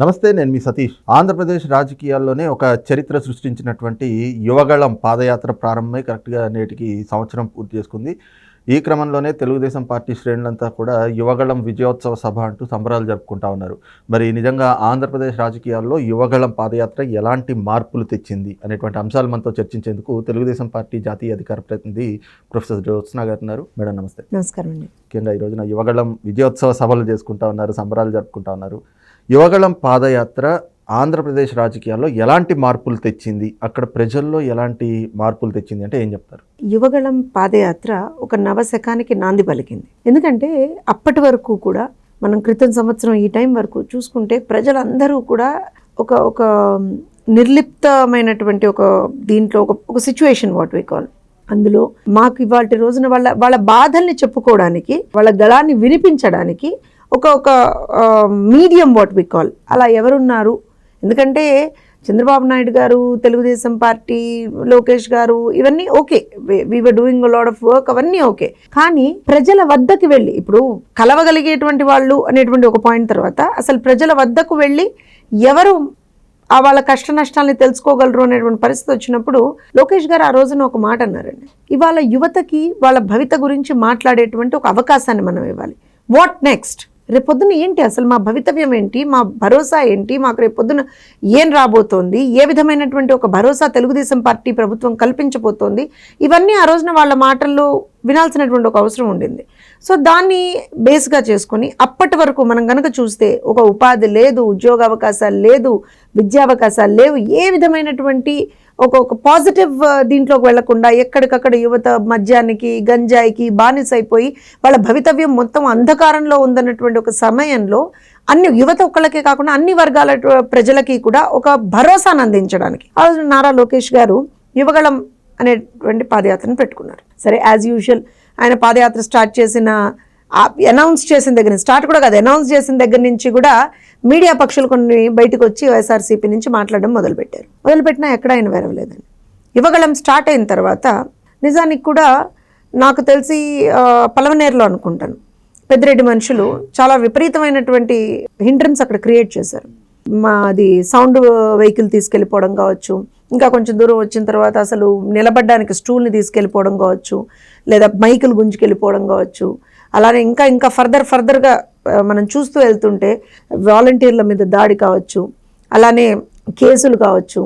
నమస్తే, నేను మీ సతీష్. ఆంధ్రప్రదేశ్ రాజకీయాల్లోనే ఒక చరిత్ర సృష్టించినటువంటి యువగళం పాదయాత్ర ప్రారంభమై కరెక్ట్గా నేటికి సంవత్సరం పూర్తి చేసుకుంది. ఈ క్రమంలోనే తెలుగుదేశం పార్టీ శ్రేణులంతా కూడా యువగళం విజయోత్సవ సభ అంటూ సంబరాలు జరుపుకుంటా ఉన్నారు. మరి నిజంగా ఆంధ్రప్రదేశ్ రాజకీయాల్లో యువగళం పాదయాత్ర ఎలాంటి మార్పులు తెచ్చింది అనేటువంటి అంశాలు మనతో చర్చించేందుకు తెలుగుదేశం పార్టీ జాతీయ అధికార ప్రతినిధి ప్రొఫెసర్ జ్యోత్స్న గారు ఉన్నారు. మేడం నమస్తే. నమస్కారం అండి. ముఖ్యంగా ఈ రోజున యువగళం విజయోత్సవ సభలు చేసుకుంటా ఉన్నారు, సంబరాలు జరుపుకుంటా ఉన్నారు. యువగళం పాదయాత్ర ఆంధ్రప్రదేశ్ రాజకీయాల్లో ఎలాంటి మార్పులు తెచ్చింది, అక్కడ ప్రజల్లో ఎలాంటి మార్పులు తెచ్చింది అంటే ఏం చెప్తారు? యువగళం పాదయాత్ర ఒక నవశకానికి నాంది పలికింది. ఎందుకంటే అప్పటి వరకు కూడా మనం క్రితం సంవత్సరం ఈ టైం వరకు చూసుకుంటే ప్రజలందరూ కూడా ఒక ఒక నిర్లిప్తమైనటువంటి ఒక దీంట్లో ఒక సిచ్యువేషన్ వాట్ వి కాల్, అందులో మాకు ఇవాళ రోజున వాళ్ళ బాధల్ని చెప్పుకోవడానికి, వాళ్ళ గళాన్ని వినిపించడానికి ఒక మీడియం వాట్ వి కాల్ అలా ఎవరున్నారు. ఎందుకంటే చంద్రబాబు నాయుడు గారు, తెలుగుదేశం పార్టీ, లోకేష్ గారు, ఇవన్నీ okay, we were doing lot of work, అవన్నీ ఓకే. కానీ ప్రజల వద్దకు వెళ్ళి ఇప్పుడు కలవగలిగేటువంటి వాళ్ళు అనేటువంటి ఒక పాయింట్ తర్వాత అసలు ప్రజల వద్దకు వెళ్ళి ఎవరు వాళ్ళ కష్ట నష్టాలని తెలుసుకోగలరు అనేటువంటి పరిస్థితి వచ్చినప్పుడు లోకేష్ గారు ఆ రోజున ఒక మాట అన్నారండి, ఇవాళ యువతకి వాళ్ళ భవిత గురించి మాట్లాడేటువంటి ఒక అవకాశాన్ని మనం ఇవ్వాలి. వాట్ నెక్స్ట్, రేపొద్దున ఏంటి అసలు మా భవితవ్యం ఏంటి, మా భరోసా ఏంటి, మాకు రేపొద్దున ఏం రాబోతోంది, ఏ విధమైనటువంటి ఒక భరోసా తెలుగుదేశం పార్టీ ప్రభుత్వం కల్పించబోతోంది, ఇవన్నీ ఆ రోజున వాళ్ళ మాటల్లో వినాల్సినటువంటి ఒక అవసరం ఉండింది. సో దాన్ని బేస్గా చేసుకొని అప్పటి వరకు మనం కనుక చూస్తే ఒక ఉపాధి లేదు, ఉద్యోగ అవకాశాలు లేదు, విద్యా అవకాశాలు లేవు, ఏ విధమైనటువంటి ఒక పాజిటివ్ దీంట్లోకి వెళ్లకుండా ఎక్కడికక్కడ యువత మద్యానికి, గంజాయికి బానిసైపోయి వాళ్ళ భవితవ్యం మొత్తం అంధకారంలో ఉందన్నటువంటి ఒక సమయంలో అన్ని యువత ఒక్కళ్ళకే కాకుండా అన్ని వర్గాల ప్రజలకి కూడా ఒక భరోసాను అందించడానికి ఆ రోజు నారా లోకేష్ గారు యువగళం అనేటువంటి పాదయాత్రను పెట్టుకున్నారు. సరే, యాజ్ యూజువల్ ఆయన పాదయాత్ర స్టార్ట్ చేసిన అనౌన్స్ చేసిన దగ్గర నుంచి, స్టార్ట్ కూడా కాదు, అనౌన్స్ చేసిన దగ్గర నుంచి కూడా మీడియా పక్షులు కొన్ని బయటకు వచ్చి వైఎస్ఆర్సీపీ నుంచి మాట్లాడడం మొదలుపెట్టినా ఎక్కడ ఆయన వెరవలేదండి. యువగళం స్టార్ట్ అయిన తర్వాత నిజానికి కూడా నాకు తెలిసి పలవనేరులో అనుకుంటాను పెద్దిరెడ్డి మనుషులు చాలా విపరీతమైనటువంటి హిండ్రన్స్ అక్కడ క్రియేట్ చేశారు. మాది సౌండ్ వెహికల్ తీసుకెళ్ళిపోవడం కావచ్చు, ఇంకా కొంచెం దూరం వచ్చిన తర్వాత అసలు నిలబడడానికి స్టూల్ని తీసుకెళ్ళిపోవడం కావచ్చు, లేదా మైకులు గుంజుకెళ్ళిపోవడం కావచ్చు, అలానే ఇంకా ఫర్దర్గా మనం చూస్తూ వెళ్తుంటే వాలంటీర్ల మీద దాడి కావచ్చు, అలానే కేసులు కావచ్చు,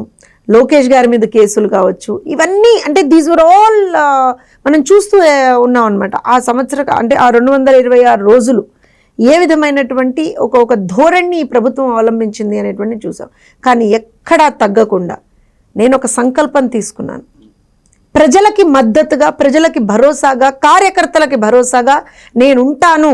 లోకేష్ గారి మీద కేసులు కావచ్చు, ఇవన్నీ అంటే దీస్ వర్ ఆల్ మనం చూస్తూ ఉన్నాం అనమాట. ఆ సంవత్సరం అంటే ఆ 226 రోజులు ఏ విధమైనటువంటి ఒక ధోరణి ప్రభుత్వం అవలంబించింది అనేటువంటి చూసాం. కానీ ఎక్కడా తగ్గకుండా నేను ఒక సంకల్పం తీసుకున్నాను, ప్రజలకి మద్దతుగా, ప్రజలకి భరోసాగా, కార్యకర్తలకి భరోసాగా నేను ఉంటాను,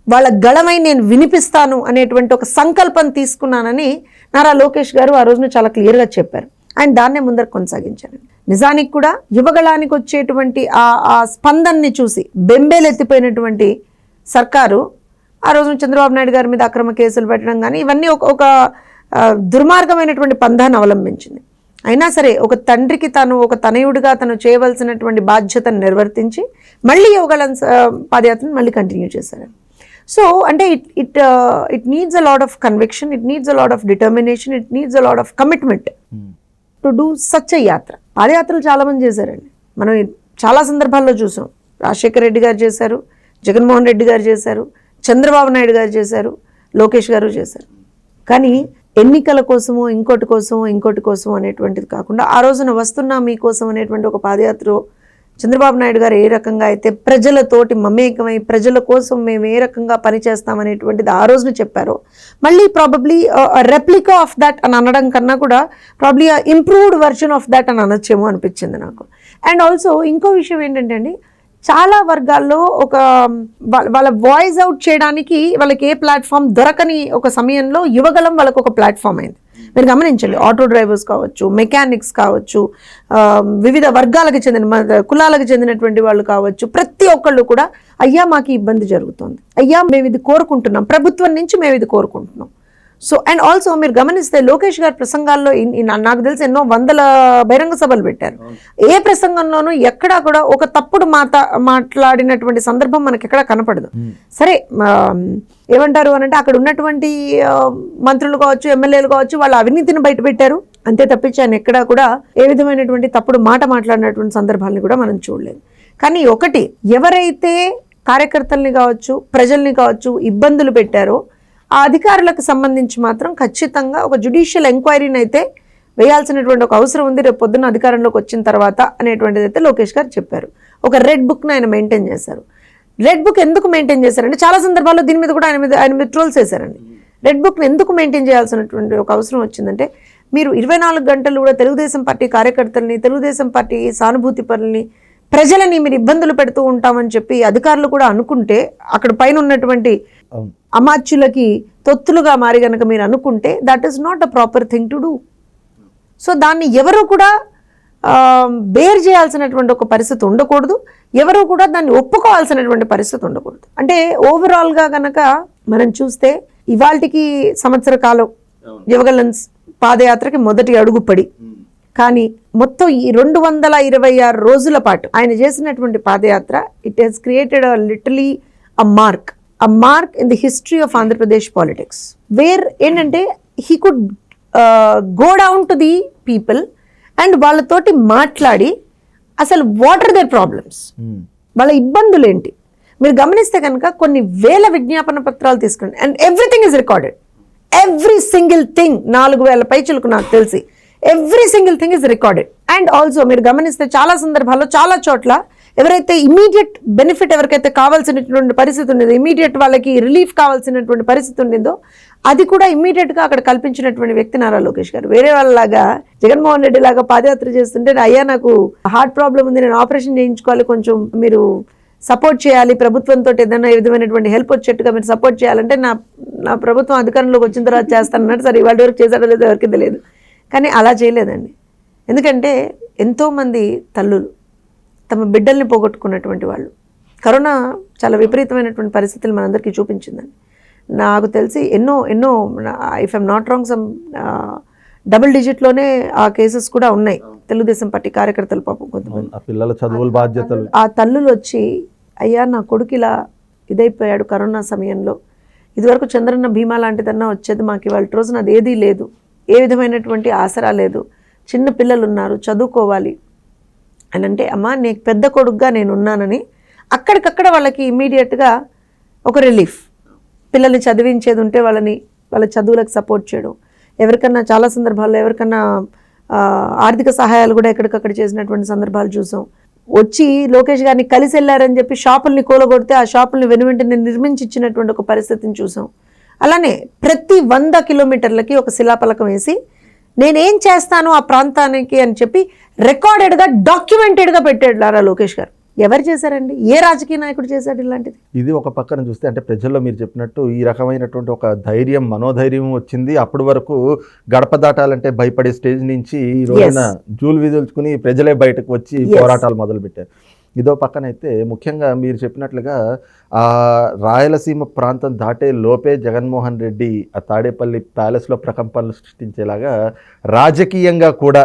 వాళ్ళ గళమై నేను వినిపిస్తాను అనేటువంటి ఒక సంకల్పం తీసుకున్నానని నారా లోకేష్ గారు ఆ రోజున చాలా క్లియర్గా చెప్పారు. ఆయన దాన్నే ముందర కొనసాగించారు. నిజానికి కూడా యువగళానికి వచ్చేటువంటి ఆ స్పందనని చూసి బెంబేలెత్తిపోయినటువంటి సర్కారు ఆ రోజున చంద్రబాబు నాయుడు గారి మీద అక్రమ కేసులు పెట్టడం కానీ ఇవన్నీ ఒక దుర్మార్గమైనటువంటి పంధాన్ని అవలంబించింది. అయినా సరే ఒక తండ్రికి ఒక తనయుడిగా తను చేయవలసినటువంటి బాధ్యతను నిర్వర్తించి మళ్ళీ యువగళం పాదయాత్రను మళ్ళీ కంటిన్యూ చేశారు. సో అంటే it needs a lot of conviction, it needs a lot of determination, it needs a lot of commitment to do such a యాత్ర. పాదయాత్రలు చాలామంది చేశారండి, మనం చాలా సందర్భాల్లో చూసాం. రాజశేఖర రెడ్డి గారు చేశారు, జగన్మోహన్ రెడ్డి గారు చేశారు, చంద్రబాబు నాయుడు గారు చేశారు, లోకేష్ గారు చేశారు. కానీ ఎన్నికల కోసమో ఇంకోటి కోసమో అనేటువంటిది కాకుండా ఆ రోజున వస్తున్నా మీకోసం అనేటువంటి ఒక పాదయాత్ర చంద్రబాబు నాయుడు గారు ఏ రకంగా అయితే ప్రజలతోటి మమేకమై ప్రజల కోసం మేము ఏ రకంగా పనిచేస్తామనేటువంటిది ఆ రోజున చెప్పారో, మళ్ళీ ప్రాబబ్లీ రెప్లికా ఆఫ్ దాట్ అని అనడం కన్నా కూడా probably improved version of that అని అనొచ్చేమో అనిపించింది నాకు. అండ్ ఆల్సో ఇంకో విషయం ఏంటంటే అండి, చాలా వర్గాల్లో వాళ్ళ వాయిస్ అవుట్ చేయడానికి వాళ్ళకి ఏ ప్లాట్ఫామ్ దొరకని ఒక సమయంలో యువగళం వాళ్ళకు ఒక ప్లాట్ఫామ్ అయింది. మీరు గమనించండి, ఆటో డ్రైవర్స్ కావచ్చు, మెకానిక్స్ కావచ్చు, వివిధ వర్గాలకు చెందిన కులాలకు చెందినటువంటి వాళ్ళు కావచ్చు, ప్రతి ఒక్కళ్ళు కూడా అయ్యా మాకు ఇబ్బంది జరుగుతుంది, అయ్యా మేము ఇది కోరుకుంటున్నాం, ప్రభుత్వం నుంచి మేము ఇది కోరుకుంటున్నాం. సో అండ్ ఆల్సో మీరు గమనిస్తే లోకేష్ గారి ప్రసంగాల్లో నాకు తెలిసి ఎన్నో వందల బహిరంగ సభలు పెట్టారు. ఏ ప్రసంగంలోనూ ఎక్కడా కూడా ఒక తప్పుడు మాట్లాడినటువంటి సందర్భం మనకి ఎక్కడా కనపడదు. సరే ఏమంటారు అని అంటే అక్కడ ఉన్నటువంటి మంత్రులు కావచ్చు, ఎమ్మెల్యేలు కావచ్చు, వాళ్ళ అవినీతిని బయట పెట్టారు అంతే తప్పించి ఆయన ఎక్కడా కూడా ఏ విధమైనటువంటి తప్పుడు మాట్లాడినటువంటి సందర్భాలను కూడా మనం చూడలేదు. కానీ ఒకటి, ఎవరైతే కార్యకర్తల్ని కావచ్చు, ప్రజల్ని కావచ్చు ఇబ్బందులు పెట్టారో ఆ అధికారులకు సంబంధించి మాత్రం ఖచ్చితంగా ఒక జ్యుడిషియల్ ఎంక్వైరీని అయితే వేయాల్సినటువంటి ఒక అవసరం ఉంది రేపు పొద్దున్న అధికారంలోకి వచ్చిన తర్వాత అనేటువంటిది అయితే లోకేష్ గారు చెప్పారు. ఒక రెడ్ బుక్ను ఆయన మెయింటైన్ చేశారు. రెడ్ బుక్ ఎందుకు మెయింటైన్ చేశారంటే చాలా సందర్భాల్లో దీని మీద కూడా ఆయన మీద ట్రోల్స్ చేశారండి. రెడ్ బుక్ను ఎందుకు మెయింటైన్ చేయాల్సినటువంటి ఒక అవసరం వచ్చిందంటే మీరు 24 గంటలు కూడా తెలుగుదేశం పార్టీ కార్యకర్తల్ని, తెలుగుదేశం పార్టీ సానుభూతి పరుల్ని, ప్రజలని మీరు ఇబ్బందులు పెడుతూ ఉంటామని చెప్పి అధికారులు కూడా అనుకుంటే, అక్కడ పైన ఉన్నటువంటి అమాత్యులకి తొత్తులుగా మారి గనక మీరు అనుకుంటే that is not a proper thing to do. So దాన్ని ఎవరు కూడా బేర్ చేయాల్సినటువంటి ఒక పరిస్థితి ఉండకూడదు, ఎవరు కూడా దాన్ని ఒప్పుకోవాల్సినటువంటి పరిస్థితి ఉండకూడదు. అంటే ఓవరాల్గా గనక మనం చూస్తే ఇవాళకి సంవత్సర కాలం యువగళం పాదయాత్రకి మొదటి అడుగుపడి, కానీ మొత్తం ఈ 226 రోజుల పాటు ఆయన చేసినటువంటి పాదయాత్ర it has created literally a mark in the history of Andhra Pradesh politics, wear ఏంటంటే he could go down to the people and వాళ్ళతోటి మాట్లాడి అసలు వాట్ ఆర్ దేర్ ప్రాబ్లమ్స్, వాళ్ళ ఇబ్బందులు ఏంటి. మీరు గమనిస్తే కనుక కొన్ని వేల విజ్ఞాపన పత్రాలు తీసుకుని and everything is recorded, every single thing 4000 పైచులకు నాకు తెలిసి every single thing is recorded. And also మీరు గమనిస్తే చాలా సందర్భాల్లో చాలా చోట్ల ఎవరైతే ఇమీడియట్ బెనిఫిట్ ఎవరికైతే కావాల్సినటువంటి పరిస్థితి ఉండేదో, ఇమీడియట్ వాళ్ళకి రిలీఫ్ కావాల్సినటువంటి పరిస్థితి ఉండిందో అది కూడా ఇమీడియట్గా అక్కడ కల్పించినటువంటి వ్యక్తి నారా లోకేష్ గారు. వేరే వాళ్ళలాగా జగన్మోహన్ రెడ్డి లాగా పాదయాత్ర చేస్తుంటే అయ్యా నాకు హార్ట్ ప్రాబ్లం ఉంది, నేను ఆపరేషన్ చేయించుకోవాలి, కొంచెం మీరు సపోర్ట్ చేయాలి, ప్రభుత్వంతో ఏదైనా ఏ విధమైనటువంటి హెల్ప్ వచ్చేట్టుగా మీరు సపోర్ట్ చేయాలంటే నా ప్రభుత్వం అధికారంలోకి వచ్చిన తర్వాత చేస్తానన్నాడు. సరే ఇవాళ వరకు చేశాడో లేదో ఎవరికి తెలియదు, కానీ అలా చేయలేదండి. ఎందుకంటే ఎంతోమంది తల్లులు తమ బిడ్డల్ని పోగొట్టుకున్నటువంటి వాళ్ళు, కరోనా చాలా విపరీతమైనటువంటి పరిస్థితులు మనందరికీ చూపించిందండి. నాకు తెలిసి ఎన్నో if I'm not wrong some double డిజిట్లోనే ఆ కేసెస్ కూడా ఉన్నాయి. తెలుగుదేశం పార్టీ కార్యకర్తలు పాపం కొంతమంది పిల్లల చదువుల బాధ్యతలు, ఆ తల్లులు వచ్చి అయ్యా నా కొడుకు ఇలా ఇదైపోయాడు కరోనా సమయంలో, ఇదివరకు చంద్రన్న బీమా లాంటిదన్నా వచ్చేది, మాకు ఇవాళ రోజున అది ఏదీ లేదు, ఏ విధమైనటువంటి ఆసరా లేదు, చిన్న పిల్లలు ఉన్నారు చదువుకోవాలి అని అంటే అమ్మా నీకు పెద్ద కొడుకుగా నేను ఉన్నానని అక్కడికక్కడ వాళ్ళకి ఇమీడియట్గా ఒక రిలీఫ్, పిల్లల్ని చదివించేది ఉంటే వాళ్ళ చదువులకు సపోర్ట్ చేయడం, ఎవరికన్నా చాలా సందర్భాల్లో ఎవరికన్నా ఆర్థిక సహాయాలు కూడా ఎక్కడికక్కడ చేసినటువంటి సందర్భాలు చూసాం. వచ్చి లోకేష్ గారిని కలిసి వెళ్ళారని చెప్పి షాపుల్ని కూలగొడితే ఆ షాపుల్ని వెనువెంటనే నిర్మించి ఇచ్చినటువంటి ఒక పరిస్థితిని చూసాం. అలానే ప్రతి 100 కిలోమీటర్లకి ఒక శిలాఫలకం వేసి నేనేం చేస్తాను ఆ ప్రాంతానికి అని చెప్పి రికార్డెడ్గా డాక్యుమెంటెడ్గా పెట్టాడు నారా లోకేష్ గారు. ఎవరు చేశారండి? ఏ రాజకీయ నాయకుడు చేశాడు ఇలాంటిది? ఇది ఒక పక్కన చూస్తే అంటే ప్రజల్లో మీరు చెప్పినట్టు ఈ రకమైనటువంటి ఒక ధైర్యం, మనోధైర్యం వచ్చింది. అప్పటి వరకు గడప దాటాలంటే భయపడే స్టేజ్ నుంచి ఈ రోజున జూలు విదుల్చుకుని ప్రజలే బయటకు వచ్చి పోరాటాలు మొదలుపెట్టారు. ఇదో పక్కనైతే ముఖ్యంగా మీరు చెప్పినట్లుగా ఆ రాయలసీమ ప్రాంతం దాటే లోపే జగన్మోహన్ రెడ్డి ఆ తాడేపల్లి ప్యాలెస్లో ప్రకంపనలు సృష్టించేలాగా రాజకీయంగా కూడా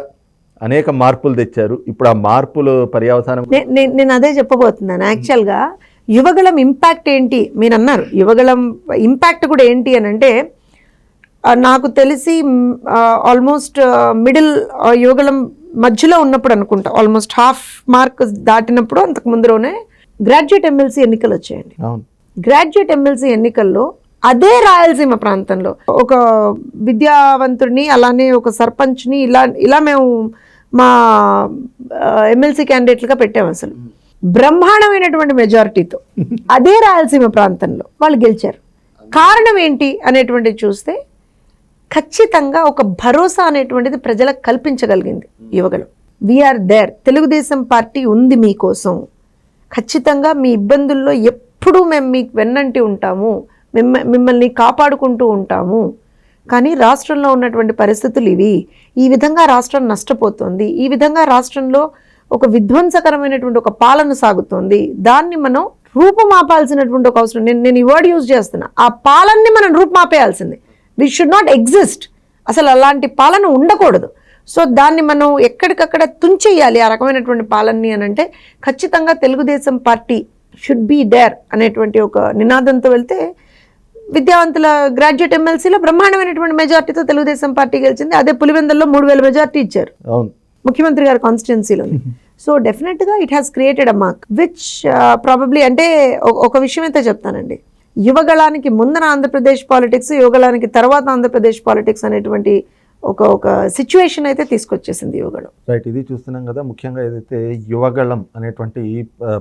అనేక మార్పులు తెచ్చారు. ఇప్పుడు ఆ మార్పులు పర్యవసానం నేను అదే చెప్పబోతున్నాను. యాక్చువల్గా యువగళం ఇంపాక్ట్ ఏంటి మీరు అన్నారు, యువగళం ఇంపాక్ట్ కూడా ఏంటి అని అంటే నాకు తెలిసి ఆల్మోస్ట్ మిడిల్ యువగళం మధ్యలో ఉన్నప్పుడు అనుకుంటా, ఆల్మోస్ట్ హాఫ్ మార్క్ దాటినప్పుడు అంతకు ముందులోనే గ్రాడ్యుయేట్ ఎమ్మెల్సీ ఎన్నికలు వచ్చాయండి. గ్రాడ్యుయేట్ ఎమ్మెల్సీ ఎన్నికల్లో అదే రాయలసీమ ప్రాంతంలో ఒక విద్యావంతుడిని అలానే ఒక సర్పంచ్ని ఇలా మేము మా ఎమ్మెల్సీ క్యాండిడేట్లుగా పెట్టాము. అసలు బ్రహ్మాండమైనటువంటి మెజారిటీతో అదే రాయలసీమ ప్రాంతంలో వాళ్ళు గెలిచారు. కారణం ఏంటి అనేటువంటిది చూస్తే ఖచ్చితంగా ఒక భరోసా అనేటువంటిది ప్రజలకు కల్పించగలిగింది Yuvagalam. We are there, Telugu Desam party ఉంది మీకోసం, ఖచ్చితంగా మీ ఇబ్బందుల్లో ఎప్పుడూ మేము మీకు వెన్నంటి ఉంటాము, మిమ్మల్ని కాపాడుకుంటూ ఉంటాము. కానీ రాష్ట్రంలో ఉన్నటువంటి పరిస్థితులు ఇవి, ఈ విధంగా రాష్ట్రం నష్టపోతుంది, ఈ విధంగా రాష్ట్రంలో ఒక విధ్వంసకరమైనటువంటి ఒక పాలన సాగుతోంది, దాన్ని మనం రూపుమాపాల్సినటువంటి ఒక అవసరం. నేను ఈ వర్డ్ యూజ్ చేస్తున్నా, ఆ పాలనని మనం రూపుమాపేయాల్సింది. We should not exist. అసలు అలాంటి పాలన ఉండకూడదు. సో దాన్ని మనం ఎక్కడికక్కడ తుంచేయాలి ఆ రకమైనటువంటి పాలనని అని అంటే ఖచ్చితంగా Telugu Desam party should be there అనేటువంటి ఒక నినాదంతో వెళ్తే విద్యావంతుల గ్రాడ్యుయేట్ ఎమ్మెల్సీలో బ్రహ్మాండమైనటువంటి మెజార్టీతో తెలుగుదేశం పార్టీ గెలిచింది. అదే పులివెందుల్లో 3000 మెజార్టీ ఇచ్చారు అవును, ముఖ్యమంత్రి గారి కాన్స్టిట్యున్సీలో. సో డెఫినెట్గా it has created a mark which probably అంటే ఒక విషయం అయితే చెప్తానండి, యువగళానికి ముందర ఆంధ్రప్రదేశ్ పాలిటిక్స్, యువగళానికి తర్వాత ఆంధ్రప్రదేశ్ పాలిటిక్స్ అనేటువంటి ఒక సిచ్యువేషన్ అయితే తీసుకొచ్చేసింది యువగళం. రైట్. ఇది చూస్తున్నాం కదా, ముఖ్యంగా ఏదైతే యువగళం అనేటువంటి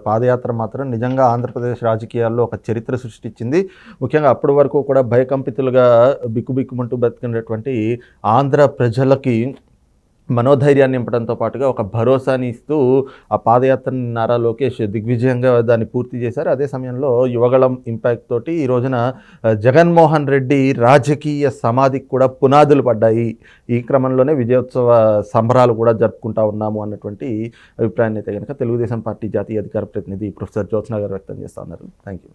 పాదయాత్ర మాత్రం నిజంగా ఆంధ్రప్రదేశ్ రాజకీయాల్లో ఒక చరిత్ర సృష్టించింది. ముఖ్యంగా అప్పటి వరకు కూడా భయకంపితులుగా బిక్కుబిక్కుమంటూ బతికినటువంటి ఆంధ్ర ప్రజలకి మనోధైర్యాన్ని నింపడంతో పాటుగా ఒక భరోసాని ఇస్తూ ఆ పాదయాత్రని నారా లోకేష్ దిగ్విజయంగా దాన్ని పూర్తి చేశారు. అదే సమయంలో యువగళం ఇంపాక్ట్ తోటి ఈ రోజున జగన్మోహన్ రెడ్డి రాజకీయ సమాధికి కూడా పునాదులు పడ్డాయి. ఈ క్రమంలోనే విజయోత్సవ సంబరాలు కూడా జరుపుకుంటా ఉన్నాము అన్నటువంటి అభిప్రాయాన్ని అయితే కనుక తెలుగుదేశం పార్టీ జాతీయ అధికార ప్రతినిధి ప్రొఫెసర్ జ్యోత్స్న గారు వ్యక్తం చేస్తూ ఉన్నారు. Thank you.